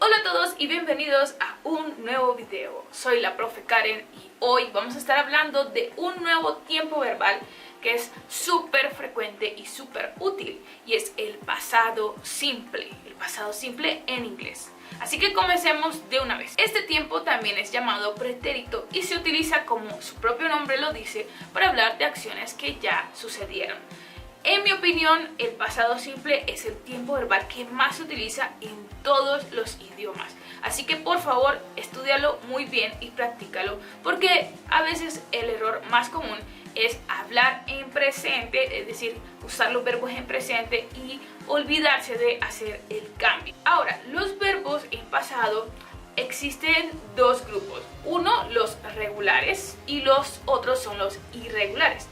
Hola a todos y bienvenidos a un nuevo video. Soy la profe Karen y hoy vamos a estar hablando de un nuevo tiempo verbal que es súper frecuente y súper útil, y es el pasado simple en inglés. Así que comencemos de una vez. Este tiempo también es llamado pretérito y se utiliza, como su propio nombre lo dice, para hablar de acciones que ya sucedieron. En mi opinión, el pasado simple es el tiempo verbal que más se utiliza en todos los idiomas. Así que por favor, estúdialo muy bien y practícalo, porque a veces el error más común es hablar en presente, es decir, usar los verbos en presente y olvidarse de hacer el cambio. Ahora, los verbos en pasado existen dos grupos. Uno, los regulares, y los otros son los irregulares.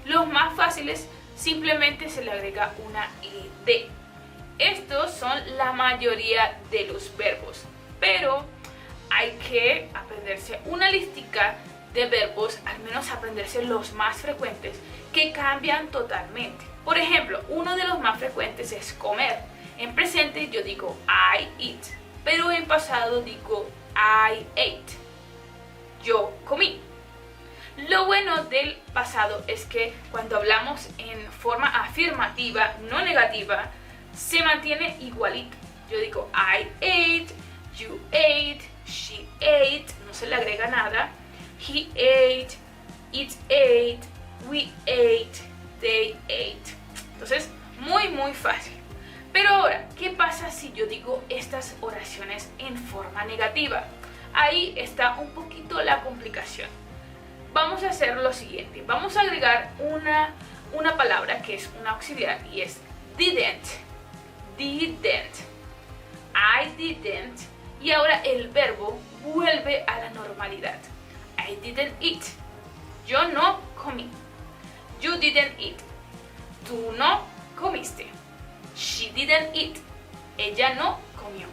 Los más fáciles simplemente se le agrega una ed. Estos son la mayoría de los verbos, pero hay que aprenderse una listica de verbos, al menos aprenderse los más frecuentes, que cambian totalmente. Por ejemplo, uno de los más frecuentes es comer. En presente yo digo I eat, pero en pasado digo I ate. Yo comí. Lo bueno del pasado es que cuando hablamos en forma afirmativa, no negativa, se mantiene igualito. Yo digo I ate, you ate, she ate, no se le agrega nada. He ate, it ate, we ate, they ate. Entonces, muy fácil. Pero ahora, ¿qué pasa si yo digo estas oraciones en forma negativa? Ahí está un poquito la complicación. Vamos a hacer lo siguiente. Vamos a agregar una palabra que es un auxiliar y es didn't. Didn't. I didn't. Y ahora el verbo vuelve a la normalidad. I didn't eat. Yo no comí. You didn't eat. Tú no comiste. She didn't eat. Ella no comió.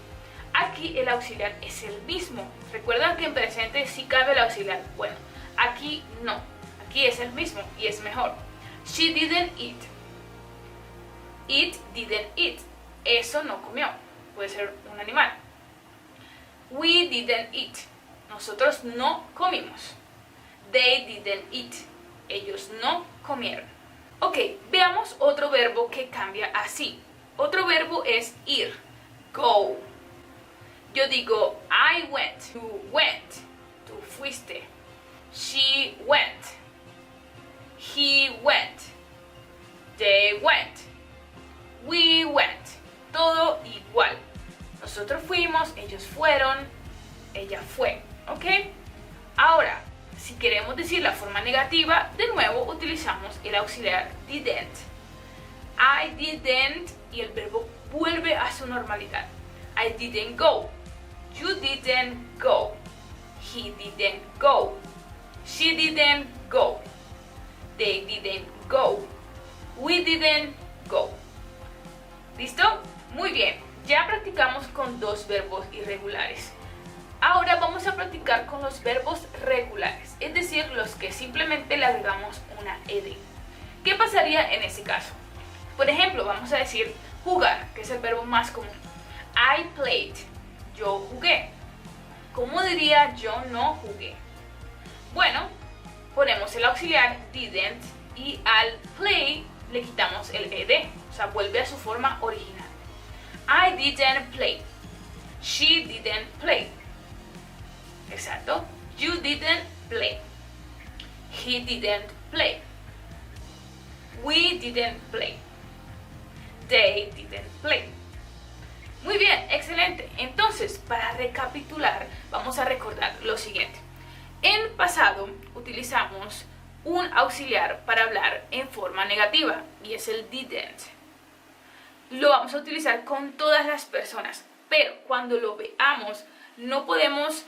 Aquí el auxiliar es el mismo. Recuerdan que en presente sí cabe el auxiliar. Bueno, aquí no. Aquí es el mismo y es mejor. She didn't eat. It didn't eat. Eso no comió. Puede ser un animal. We didn't eat. Nosotros no comimos. They didn't eat. Ellos no comieron. Ok, veamos otro verbo que cambia así. Otro verbo es ir. Go. Yo digo I went. You went. Tú fuiste. She went. He went. They went. We went. Todo igual. Nosotros fuimos, ellos fueron, ella fue. ¿Ok? Ahora, si queremos decir la forma negativa, de nuevo utilizamos el auxiliar didn't. I didn't, y el verbo vuelve a su normalidad. I didn't go. You didn't go. He didn't go. She didn't go. They didn't go. We didn't go. ¿Listo? Muy bien. Ya practicamos con dos verbos irregulares. Ahora vamos a practicar con los verbos regulares, es decir, los que simplemente le agregamos una ed. ¿Qué pasaría en ese caso? Por ejemplo, vamos a decir jugar, que es el verbo más común. I played. Yo jugué. ¿Cómo diría yo no jugué? Bueno, ponemos el auxiliar didn't y al play le quitamos el ed, o sea, vuelve a su forma original. I didn't play. She didn't play. Exacto. You didn't play. He didn't play. We didn't play. They didn't play. Muy bien, excelente. Entonces, para recapitular, vamos a recordar lo siguiente. En pasado utilizamos un auxiliar para hablar en forma negativa y es el didn't. Lo vamos a utilizar con todas las personas, pero cuando lo veamos no podemos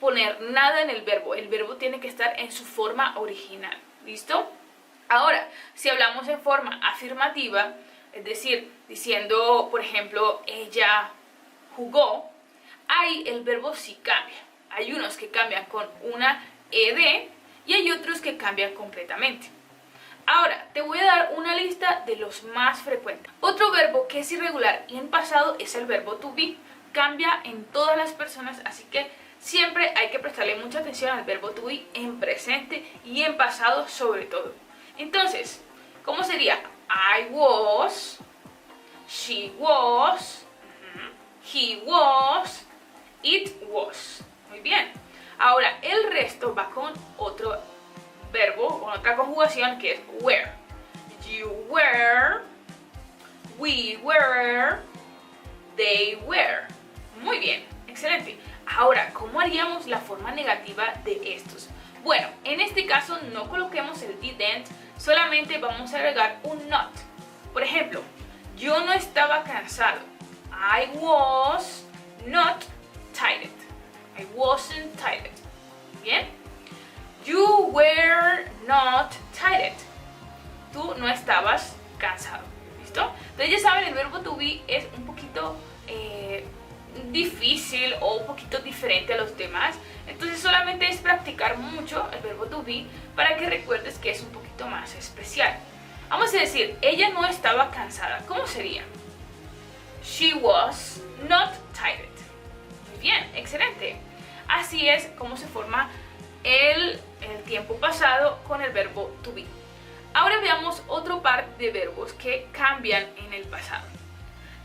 poner nada en el verbo tiene que estar en su forma original. ¿Listo? Ahora, si hablamos en forma afirmativa, es decir, diciendo, por ejemplo, ella jugó, ahí el verbo sí cambia. Hay unos que cambian con una ed y hay otros que cambian completamente. Ahora, te voy a dar una lista de los más frecuentes. Otro verbo que es irregular y en pasado es el verbo to be. cambia en todas las personas, así que siempre hay que prestarle mucha atención al verbo to be en presente y en pasado sobre todo. Entonces, ¿cómo sería? I was, she was, he was, it was. Muy bien. Ahora, el resto va con otro verbo, con otra conjugación que es were. You were, we were, they were. Muy bien, excelente. Ahora, ¿cómo haríamos la forma negativa de estos? Bueno, en este caso no coloquemos el didn't, solamente vamos a agregar un not. Por ejemplo, yo no estaba cansado. I was not tired. I wasn't tired. ¿Bien? You were not tired. Tú no estabas cansado. ¿Listo? Entonces ya saben, el verbo to be es un poquito difícil o un poquito diferente a los demás. Entonces solamente es practicar mucho el verbo to be para que recuerdes que es un poquito más especial. Vamos a decir, ella no estaba cansada. ¿Cómo sería? She was not tired. Muy bien, excelente. Así es como se forma el tiempo pasado con el verbo to be. Ahora veamos otro par de verbos que cambian en el pasado.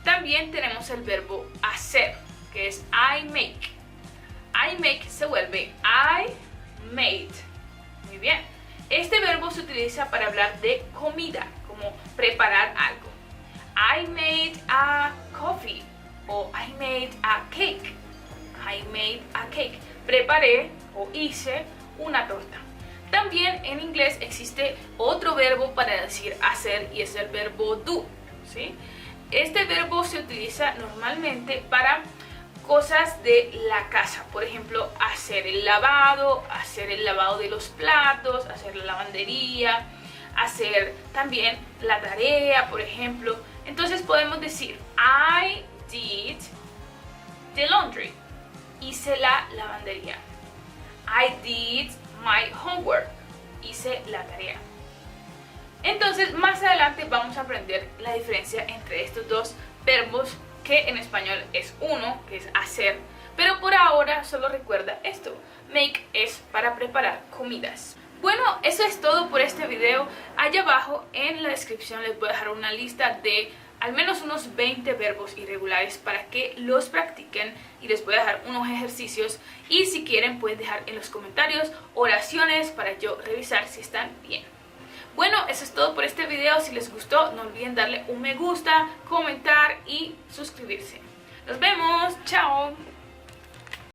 También tenemos el verbo hacer, que es I make. I make se vuelve I made. Muy bien. Este verbo se utiliza para hablar de comida, como preparar algo. I made a coffee o I made a cake. I made a cake. Preparé o hice una torta. También en inglés existe otro verbo para decir hacer y es el verbo do, ¿sí? Este verbo se utiliza normalmente para cosas de la casa, por ejemplo, hacer el lavado de los platos, hacer la lavandería, hacer también la tarea, por ejemplo. Entonces podemos decir I did the laundry. Hice la lavandería. I did my homework. Hice la tarea. Entonces más adelante vamos a aprender la diferencia entre estos dos verbos que en español es uno, que es hacer, pero por ahora solo recuerda esto. Make es para preparar comidas. Bueno, eso es todo por este video. Allá abajo en la descripción les voy a dejar una lista de al menos unos 20 verbos irregulares para que los practiquen y les voy a dejar unos ejercicios y si quieren pueden dejar en los comentarios oraciones para yo revisar si están bien. Bueno, eso es todo por este video. Si les gustó, no olviden darle un me gusta, comentar y suscribirse. Nos vemos. Chao.